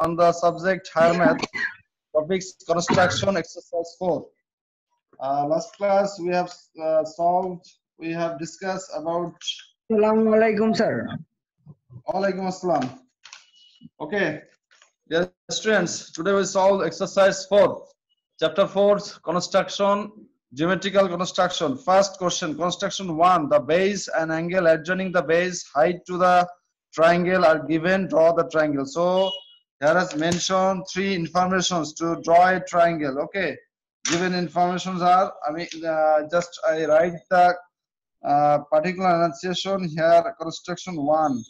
on the subject higher math, topics construction exercise 4. Last class we have we have discussed about. Assalamu alaikum, sir. Alaikum assalam. Okay, dear students, today we solve exercise 4, chapter 4, construction, geometrical construction. First question, construction 1, the base and angle adjoining the base, height to the triangle are given, draw the triangle. So here is mentioned 3 informations to draw a triangle. Okay, given informations are, I write the particular enunciation here. Construction 1,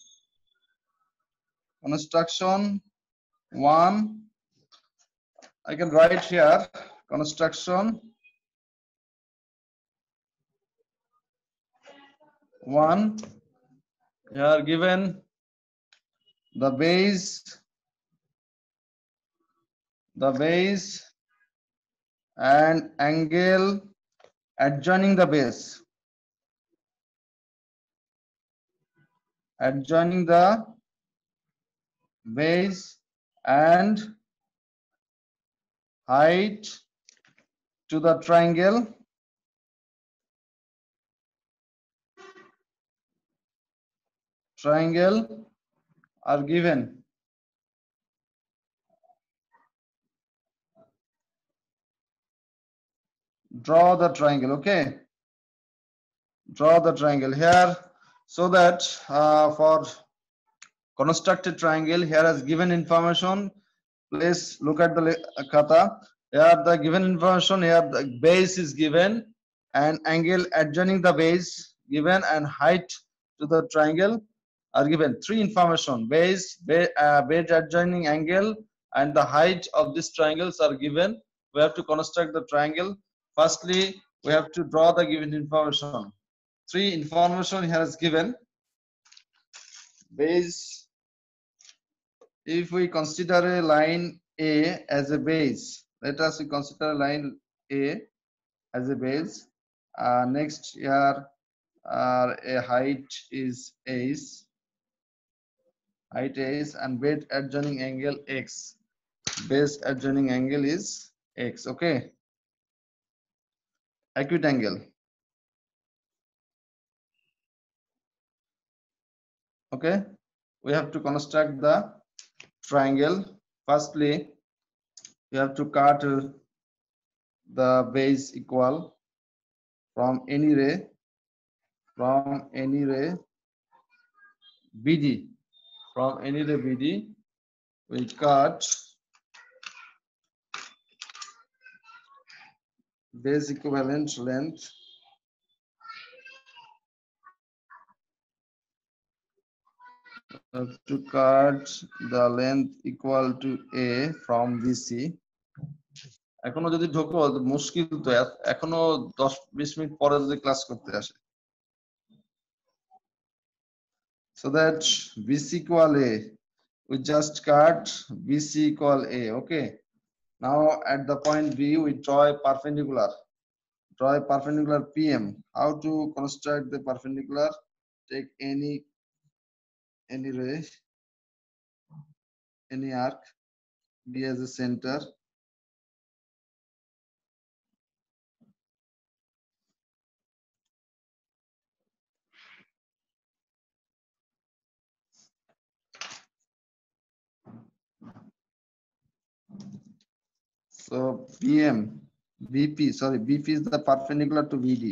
I can write here construction 1. Here given the base and angle adjoining the base. Adjoining the base and height to the triangle are given. Draw the triangle. Okay, draw the triangle here, so that for constructed triangle here has given information. Please look at the kata. Here the given information, here the base is given and angle adjoining the base given and height to the triangle are given. 3 information: base adjoining angle and the height of these triangles are given. We have to construct the triangle. Firstly, we have to draw the given information. 3 information here is given. Base, if we consider a line A as a base, let us consider line A as a base. Next here a height is S, and base adjoining angle X. Base adjoining angle is X. Okay, acute angle. Okay, we have to construct the triangle. Firstly, we have to cut the base equal from any ray BD. From any ray BD, we cut base equivalent length to cut the length equal to A from BC. এখনো যদি ঢোকো মুশকিল তো, এখনো 10-20 minute পরে যদি class করতে আসে, so that BC equal A, we just cut BC equal A. Okay, now at the point B we draw a perpendicular. PM. How to construct the perpendicular? Take any ray, any arc, B as a center. So BP is the perpendicular to BD.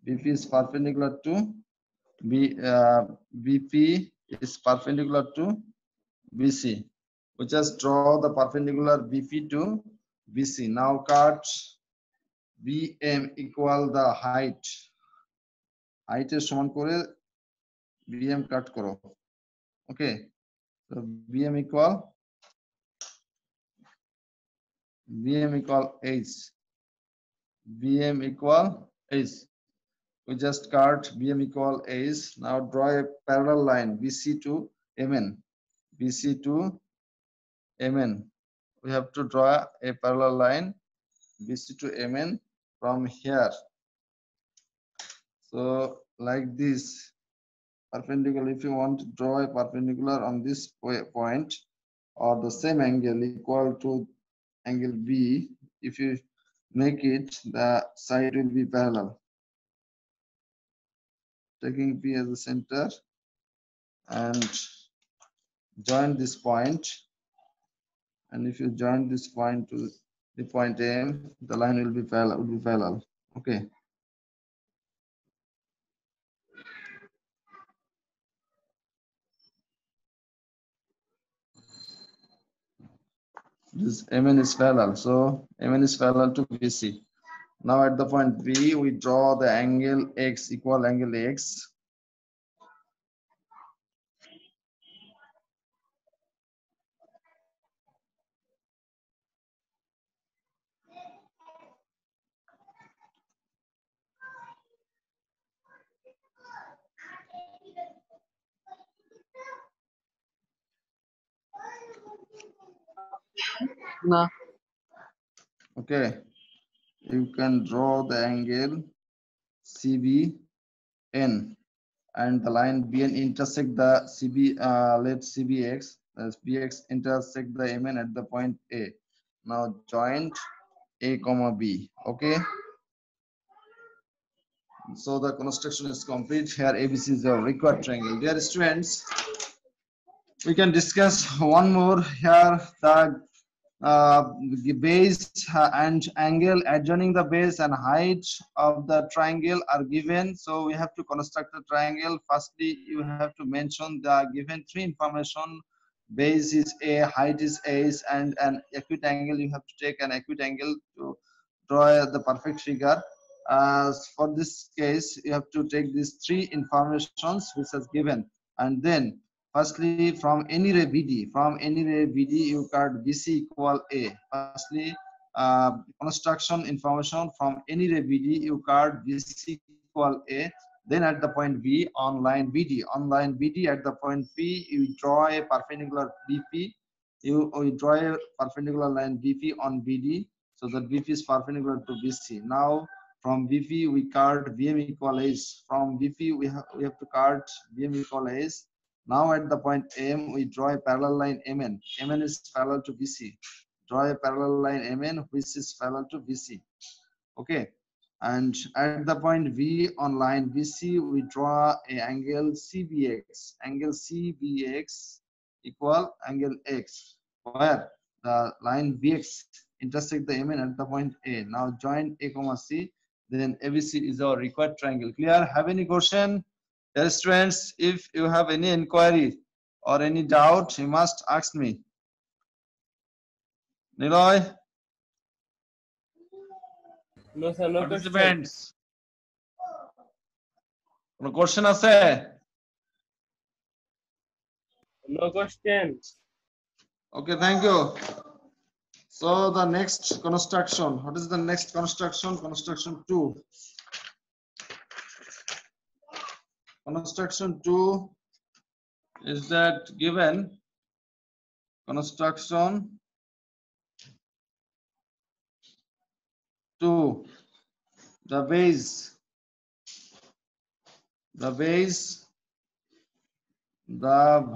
BP is perpendicular to BP is perpendicular to BC. We just draw the perpendicular BP to BC. Now cut BM equal the height. Height is সমান করে BM cut করো. Okay, so BM equal H. BM equal H. We just cut BM equal H. Now draw a parallel line BC to MN. BC to MN. We have to draw a parallel line BC to MN from here. So like this perpendicular. If you want to draw a perpendicular on this point, or the same angle equal to angle B, if you make it, the side will be parallel. Taking P as the center and join this point, and if you join this point to the point M, the line will be parallel. Okay. This MN is parallel, so MN is parallel to BC. Now at the point B, we draw the angle X equal angle X. No. Okay, you can draw the angle CBN, and the line BN intersect the CB. Let CBX as BX intersect the MN at the point A. Now joint A comma B. Okay. So the construction is complete. Here ABC is a required triangle. Dear students, we can discuss one more here. The base and angle adjoining the base and height of the triangle are given. So we have to construct a triangle. Firstly, you have to mention the given three information. Base is A, height is A, and an acute angle. You have to take an acute angle to draw the perfect figure. For this case, you have to take these three informations which is given, and then firstly, from any ray BD, you card BC equal A. Firstly, construction information from any ray BD, you card BC equal A. Then at the point B, on line BD at the point P, you draw a perpendicular BP. You draw a perpendicular line BP on BD, so that BP is perpendicular to BC. Now from BP we card BM equal H. From BP we have to card BM equal H. Now at the point M, we draw a parallel line MN. MN is parallel to BC. Draw a parallel line MN which is parallel to BC. Okay. And at the point V on line BC, we draw a angle CBX. Angle CBX equal angle X, where the line BX intersect the MN at the point A. Now join A comma C. Then ABC is our required triangle. Clear? Have any question? Dear students, if you have any inquiry or any doubt, you must ask me. Niloy? No, sir, no question. Participants? No question আছে? No question. Okay, thank you. So the next construction, what is the next construction? Construction 2. Construction 2 is that given construction 2, the base, the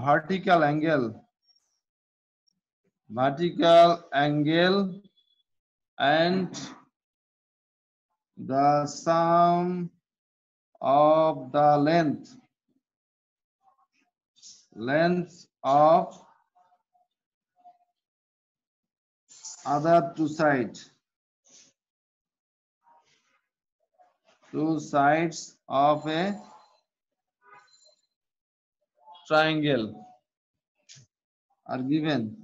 vertical angle and the sum of the length of other two sides of a triangle are given.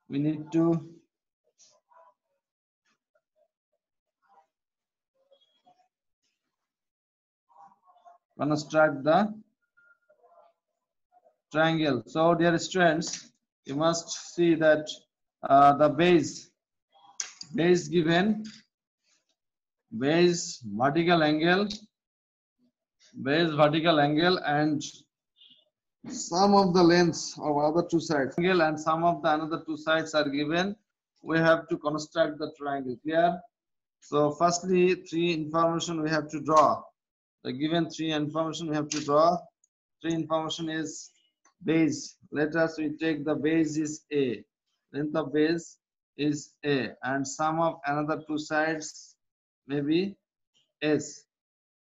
We need to construct the triangle. So dear students, you must see that the base given, base vertical angle and sum of the lengths of other two sides and sum of the another two sides are given. We have to construct the triangle. Clear? So firstly, three information we have to draw. The given three information we have to draw. Three information is base. Let us we take the base is A. Length of base is A, and sum of another two sides may be S.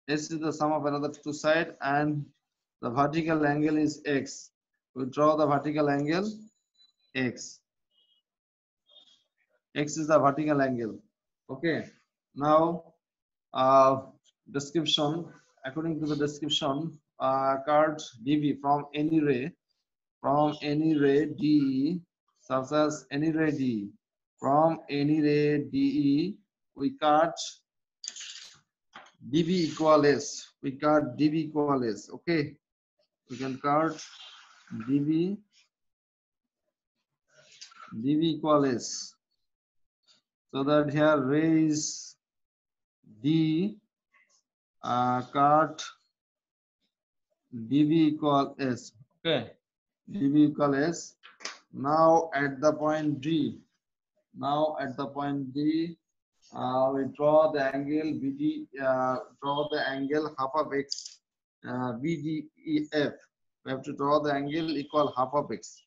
S is the sum of another two sides, and the vertical angle is X. We draw the vertical angle X. X is the vertical angle. Okay. Now, description. According to the description, card DV from any ray DE, such as any ray DE. From any ray DE, we cut DV equal S. We cut DV equal S. Okay. We can cut DV equal S. So that here ray is D, cut DV equal S. Okay. DV equal S. Now at the point D, we draw the angle BD, draw the angle half of X, BDEF. We have to draw the angle equal half of X.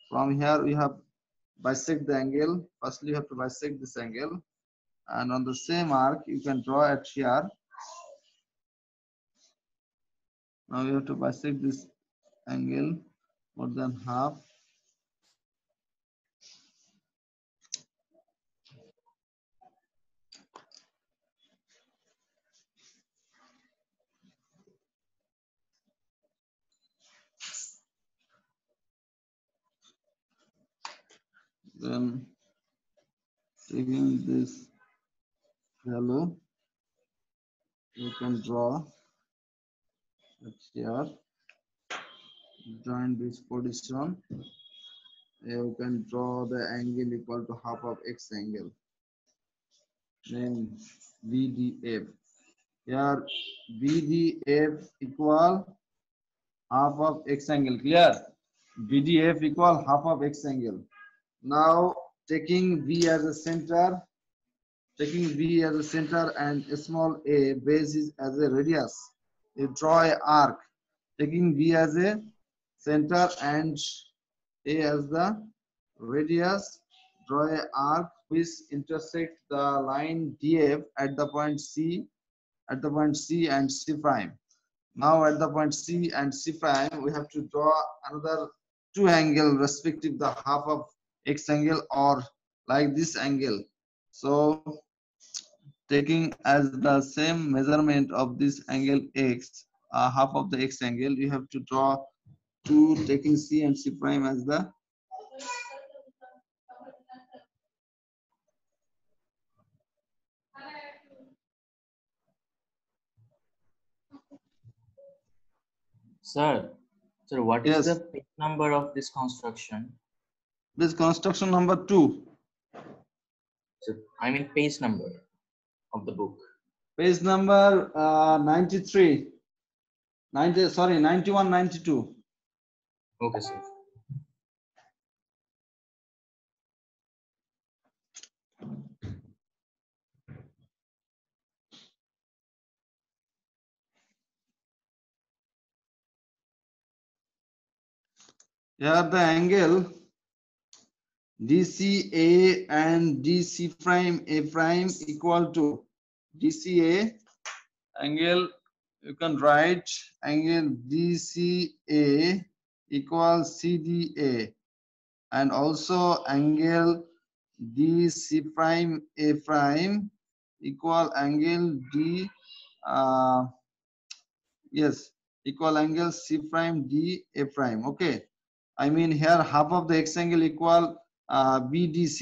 From here we have bisect the angle. Firstly, you have to bisect this angle, and on the same arc you can draw at here. Now you have to bisect this angle more than half. Then taking this value, you can draw it here. Join this position. You can draw the angle equal to half of X angle. Then BDF. Here BDF equal half of X angle. Clear? BDF equal half of X angle. Now taking B as a center, and small a base is as a radius. You draw a arc, taking B as a center and A as the radius. Draw a arc which intersect the line DF at the point C, and C prime. Now at the point C and C prime, we have to draw another two angle respective the half of X angle, or like this angle. So taking as the same measurement of this angle X, half of the X angle, you have to draw two, taking C and C prime as the Sir, what is Yes. the page number of this construction? This construction number 2. So, I mean page number of the book. Page number 93. 91, 92. Okay, sir. Here the angle DCA and DC prime A prime equal to DCA angle. You can write angle DCA equals CDA, and also angle DC prime A prime equal angle D, equal angle C prime D A prime. Okay, I mean here half of the X angle equal BDC.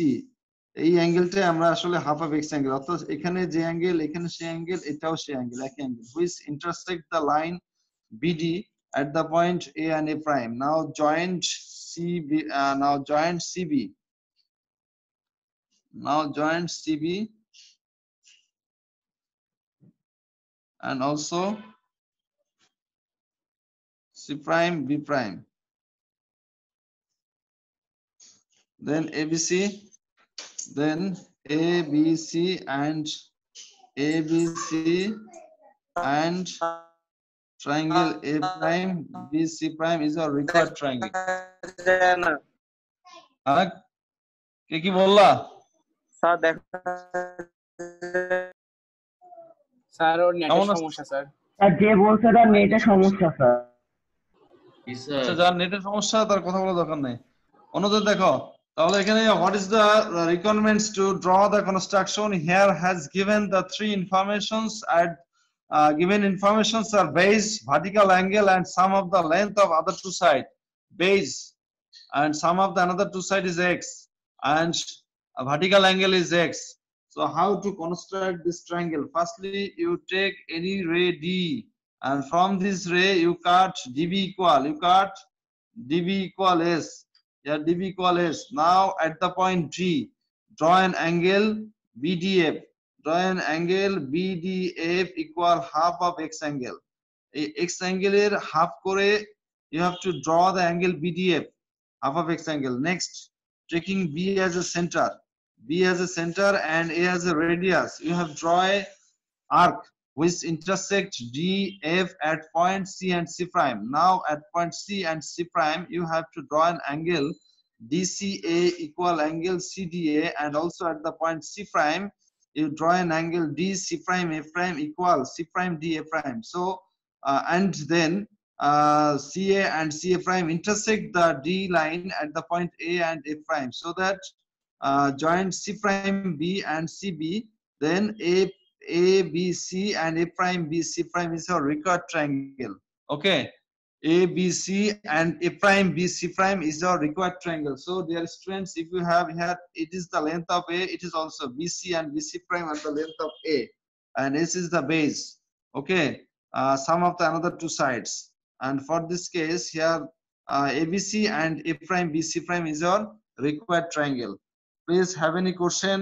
এই অ্যাঙ্গেলটা আমরা আসলে half of x angle, অর্থাৎ এখানে যে angle এখানে সে angle এটাও সে angle, একই angle, which intersect the line BD at the point A and A prime. Now joint CB, now joint CB and also C prime B prime. Then ABC, then ABC and ABC and triangle A prime BC prime is a required triangle. হ্যাঁ কে কি বললা? Sir দেখা sir ওর নেটের কেমন আছো? সমস্যা sir. আর যে বলছে তার নেটের সমস্যা স্যার। Yes, আচ্ছা sir. যার নেটের সমস্যা তার কথা বলার দরকার নেই। অন্যদের দেখো তাহলে এখানে what is the requirements to draw the construction? Here has given the three informations and given informations are base, vertical angle and sum of the length of other two side. Base and sum of the another two side is x and a vertical angle is x. So how to construct this triangle? Firstly, you take any ray D and from this ray you cut db equal, you cut db equal s. Yeah, db equal s. Now at the point G, draw an angle BDF. Draw an angle BDF equal half of x angle. X angle এর half করে you have to draw the angle BDF, half of x angle. Next, taking B as a center, B as a center and A as a radius, you have draw a arc which intersect DF at point C and C prime. Now at point C and C prime, you have to draw an angle DCA equal angle CDA, and also at the point C prime, you draw an angle DC prime A prime equal C prime D A prime. So, and then CA and CA prime intersect the D line at the point A and A prime, so that joint C prime B and CB, then A B C and A prime B C prime is a required triangle. Okay, A B C and A prime B C prime is a required triangle. So dear students, if you have here, it is the length of A, it is also BC and BC prime and the length of A, and this is the base. Okay, sum of the another two sides, and for this case here ABC and A prime BC prime is our required triangle. Please have any question?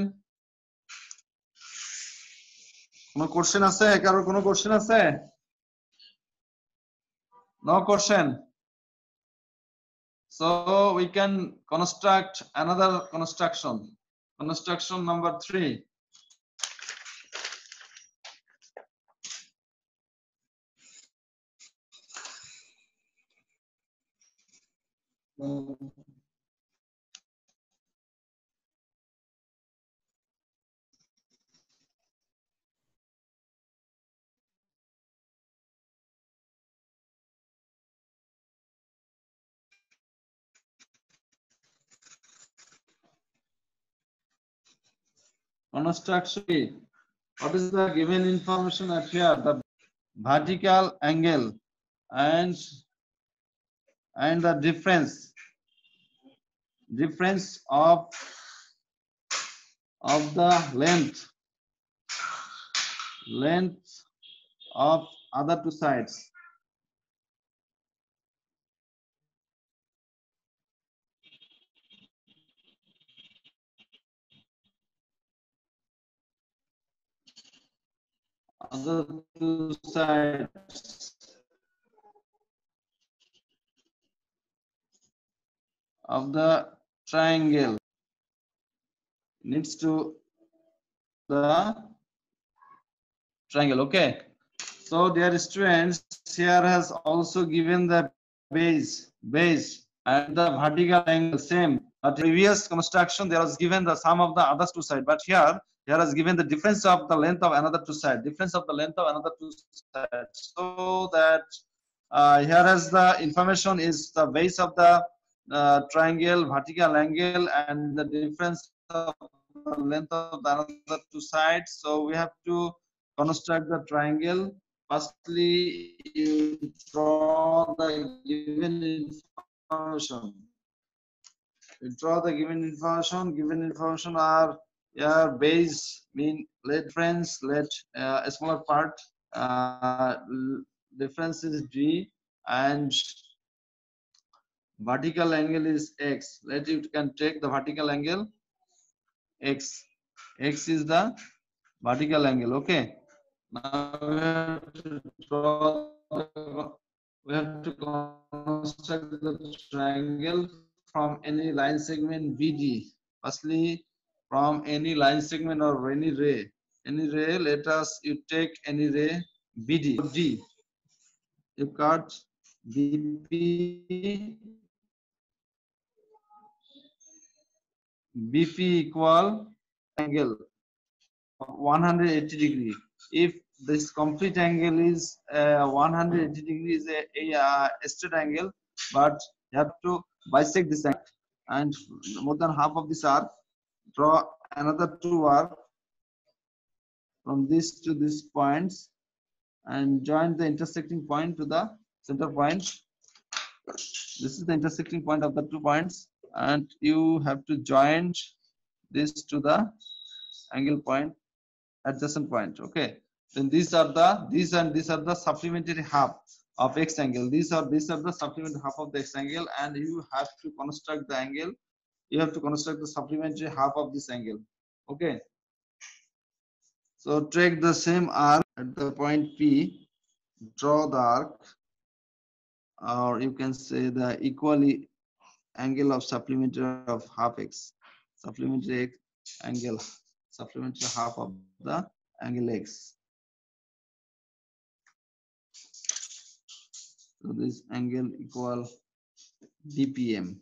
কোনো question আছে? কারোর কোনো question আছে? No question. So we can construct another construction. Construction number 3. Construction. What is the given information at here? The vertical angle and the difference of the length of other two sides. Other two sides of the triangle needs to the triangle. Okay, so dear students, here has also given the base and the vertical angle same. At previous construction there was given the sum of the other two sides, but here has given the difference of the length of another two sides, so that here has the information is the base of the triangle, vertical angle and the difference of the length of the another two sides. So we have to construct the triangle. Firstly, you draw the given information. You draw the given information. Given information are your base, mean let friends, let a smaller part. Difference is G and vertical angle is X. Let you can take the vertical angle X. X is the vertical angle. Okay. Now we have to construct the triangle from any line segment BD. Firstly, from any line segment or any ray, let us you take any ray BD. D. you cut BP, BP equal angle of 180 degree. If this complete angle is 180 degrees, a straight angle, but you have to bisect this angle and more than half of this arc, draw another two arc from this to this points and join the intersecting point to the center point. This is the intersecting point of the 2 points, and you have to join this to the angle point, adjacent point. Okay, then these are the supplementary half of x angle. These are the supplementary half of the x angle, and you have to construct the angle. You have to construct the supplementary half of this angle. Okay, so take the same arc at the point P, draw the arc, or you can say the equally angle of supplementary of half x, supplementary x angle, supplementary half of the angle x. So this angle equal dpm.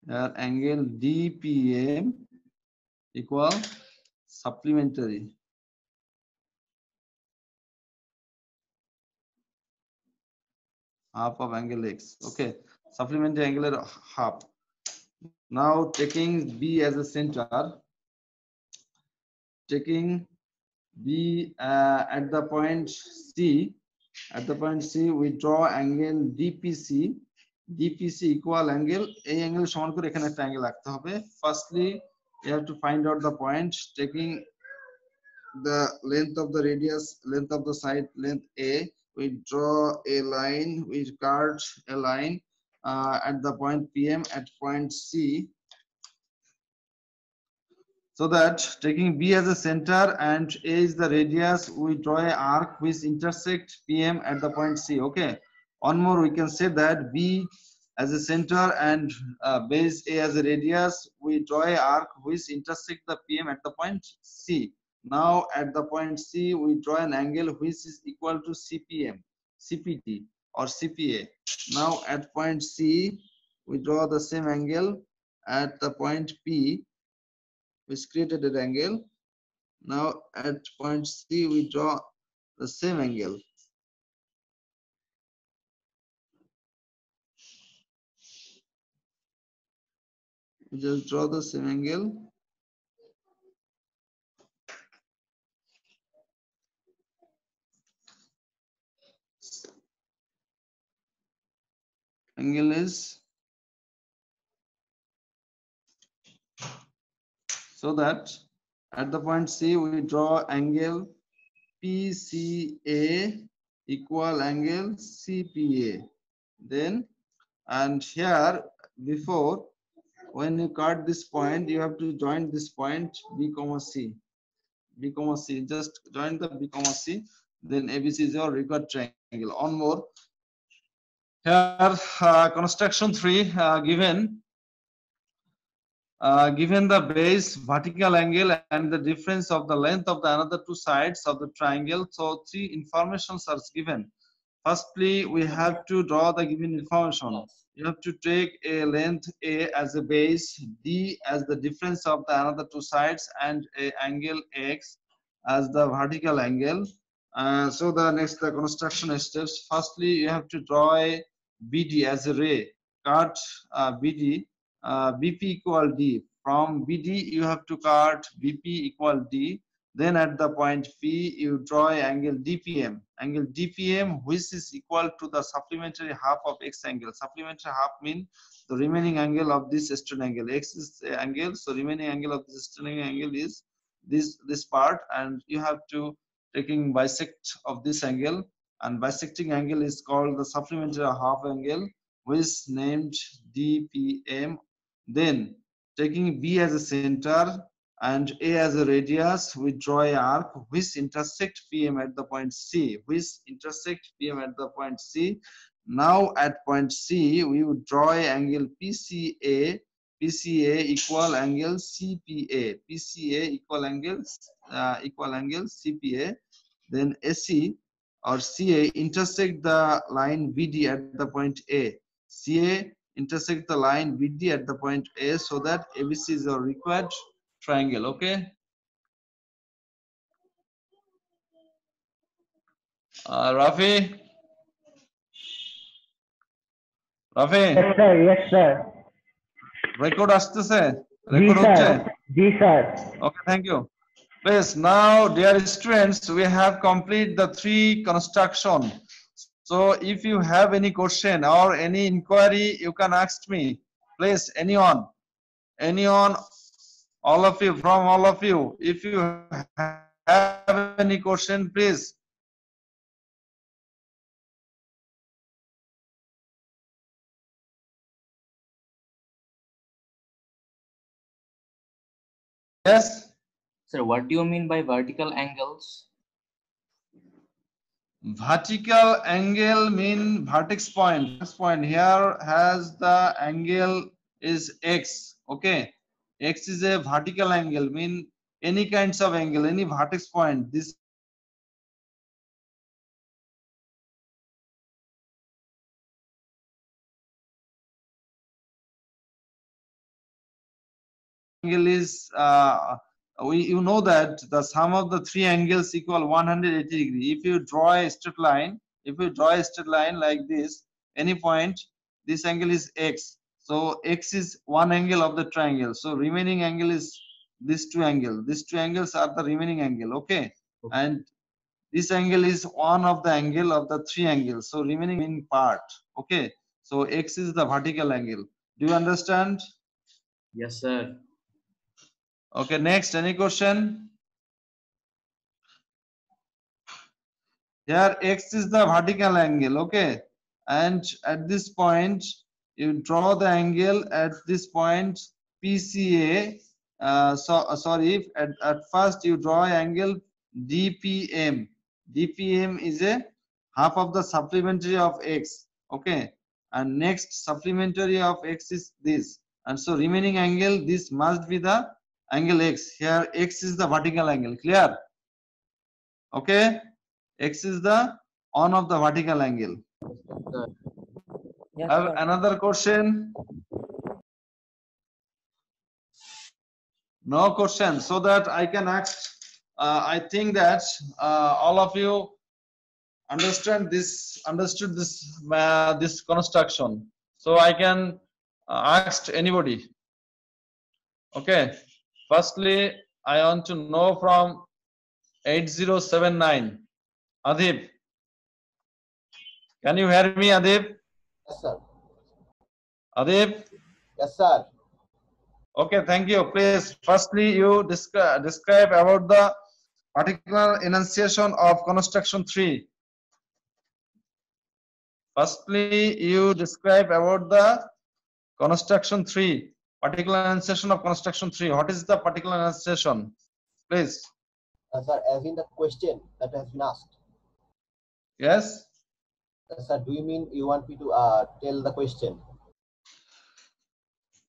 Here angle dpm equal supplementary half of angle x. Okay, supplementary angular half. Now taking B as a center, taking B at the point C, we draw angle DPC. DPC equal angle, a angle সমান করে এখানে একটা angle রাখতে হবে. Firstly, you have to find out the point, taking the length of the radius, length of the side, length A. We draw a line, we cut a line at the point PM at point C, so that taking B as a center and A is the radius, we draw an arc which intersect PM at the point C. Okay, one more we can say that B as a center and base A as a radius, we draw an arc which intersect the PM at the point C. Now at the point C, we draw an angle which is equal to CPM, CPT or CPA. Now at point C, we draw the same angle at the point P, which created an angle. Now at point C, we draw the same angle. We just draw the same angle. Angle is so that at the point C, we draw angle PCA equal angle CPA. Then, and here before, when you cut this point, you have to join this point B comma C. B comma C, just join the B comma C. Then ABC is your required triangle. On more. Here, construction 3 given the base, vertical angle, and the difference of the length of the another 2 sides of the triangle. So 3 informations are given. Firstly, we have to draw the given information. You have to take a length A as a base, D as the difference of the another 2 sides, and a angle X as the vertical angle. So the next, the construction steps. Firstly, you have to draw a BD as a ray. Cut BD, BP equal D. From BD, you have to cut BP equal D. Then at the point P, you draw an angle DPM. Angle DPM, which is equal to the supplementary half of X angle. Supplementary half means the remaining angle of this straight angle. X is the angle, so remaining angle of this straight angle is this part, and you have to taking bisect of this angle, and bisecting angle is called the supplementary half angle, which is named DPM. Then taking B as a center and A as a radius, we draw an arc which intersect PM at the point C, Now at point C, we would draw an angle PCA PCA equal angle CPA. PCA equal angle CPA. Then AC or CA intersect the line BD at the point A. CA intersect the line BD at the point A, so that ABC is a required triangle. Okay. Rafi. Yes sir, yes sir. Record আসতেছে? জি Record sir, হচ্ছে? জি sir. Okay, thank you. Please, now, dear students, we have completed the 3 construction. So, if you have any question or any inquiry, you can ask me. Please, anyone, all of you, from all of you, if you have any question, please. Yes. Sir, what do you mean by vertical angles? Vertical angle mean vertex point. Here has the angle is x. Okay, x is a vertical angle, mean any kinds of angle, any vertex point. This angle is you know that the sum of the 3 angles equal 180 degree. If you draw a straight line, like this, any point, this angle is x. So x is one angle of the triangle. So remaining angle is this 2 angle. These 2 angles are the remaining angle. Okay, and this angle is one of the angle of the 3 angles. So remaining part. Okay, so x is the vertical angle. Do you understand? Yes, sir. Okay, next, any question? Here x is the vertical angle, okay, and at this point you draw the angle at this point PCA. Sorry, at first you draw angle DPM. DPM is a half of the supplementary of x, okay, and next supplementary of x is this, and so remaining angle, this must be the angle x. Here x is the vertical angle. Clear? Okay, x is the on of the vertical angle. Sir. Yes, Have sir. another question? No question, so that I can ask. I think that all of you understood this this construction, so I can ask anybody. Okay, firstly I want to know from 8079, Adib. Can you hear me, Adib? Yes, sir. Adib? Yes, sir. Okay, thank you. Please, firstly, you describe about the particular enunciation of construction 3. Firstly, you describe about the construction 3, particular enunciation of construction 3. What is the particular enunciation? Please. Sir, as in the question that has been asked. Yes? Sir, do you mean you want me to tell the question?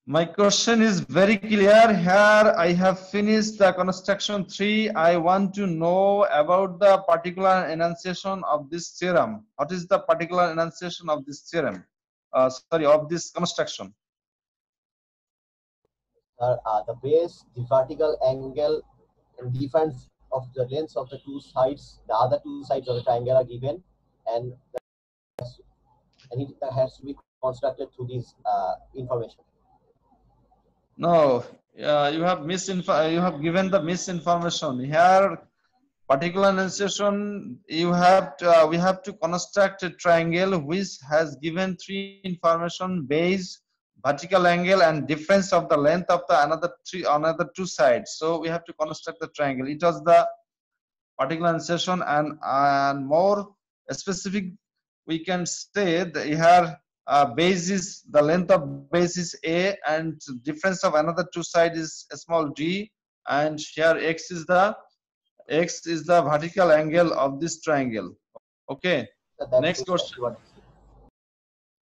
My question is very clear. Here I have finished the construction 3. I want to know about the particular enunciation of this theorem. What is the particular enunciation of this theorem? Of this construction. Sir, the base, the vertical angle, and difference of the lengths of the two sides, the other two sides of the triangle are given, and it has to be constructed through this information. No, you have given the misinformation. Here, particular enunciation, we have to construct a triangle which has given 3 information: base, vertical angle, and difference of the length of the another 2 sides. So we have to construct the triangle. It was the particular enunciation, and more specific, we can say that here base is the length of base is a, and difference of another 2 sides is a small d, and here x is the vertical angle of this triangle. Okay, next question.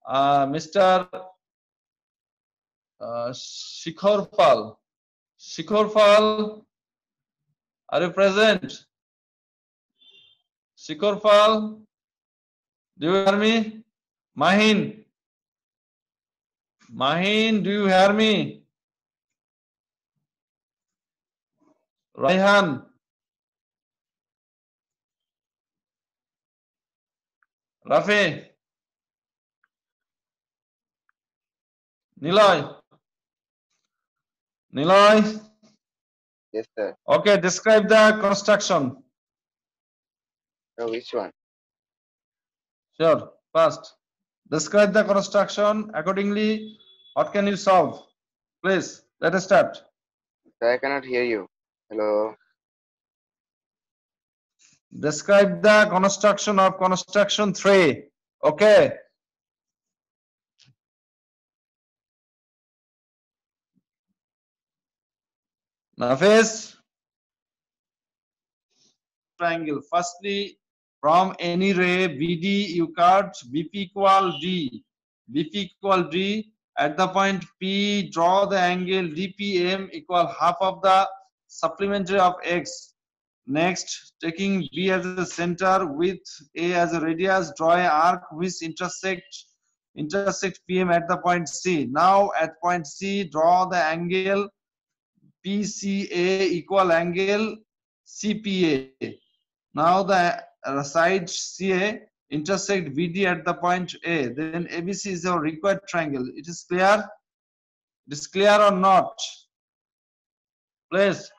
Mr. Shikhar Pal. Shikhar Pal, are you present? Shikhar Pal, do you hear me? Mahin. Mahin, do you hear me? Raihan. Rafi. Niloy. Niloy. Yes, sir. Okay, describe the construction. So which one? Sure, first. Describe the construction. Accordingly, what can you solve? Please, let us start. Sir, I cannot hear you. Hello. Describe the construction of construction 3. Okay. Nafis. Triangle. Firstly, from any ray BD, you cut BP equal D. BP equal D. At the point P, draw the angle DPM equal half of the supplementary of X. Next, taking B as a center with A as a radius, draw an arc which intersect PM at the point C. Now at point C, draw the angle PCA equal angle CPA. Now the side CA intersect BD at the point A. Then ABC is our required triangle. It is clear? It is clear or not? Please,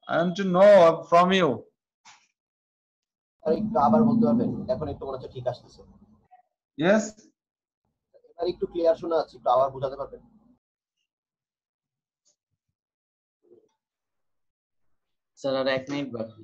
I want to know from you. একটু আবার বলতে পারবেন? এখন একটু মনে হচ্ছে ঠিক আসতেছে। Yes? এবার একটু ক্লিয়ার শোনা যাচ্ছে, একটু আবার বোঝাতে পারবেন? স্যার আর 1 মিনিট বাকি।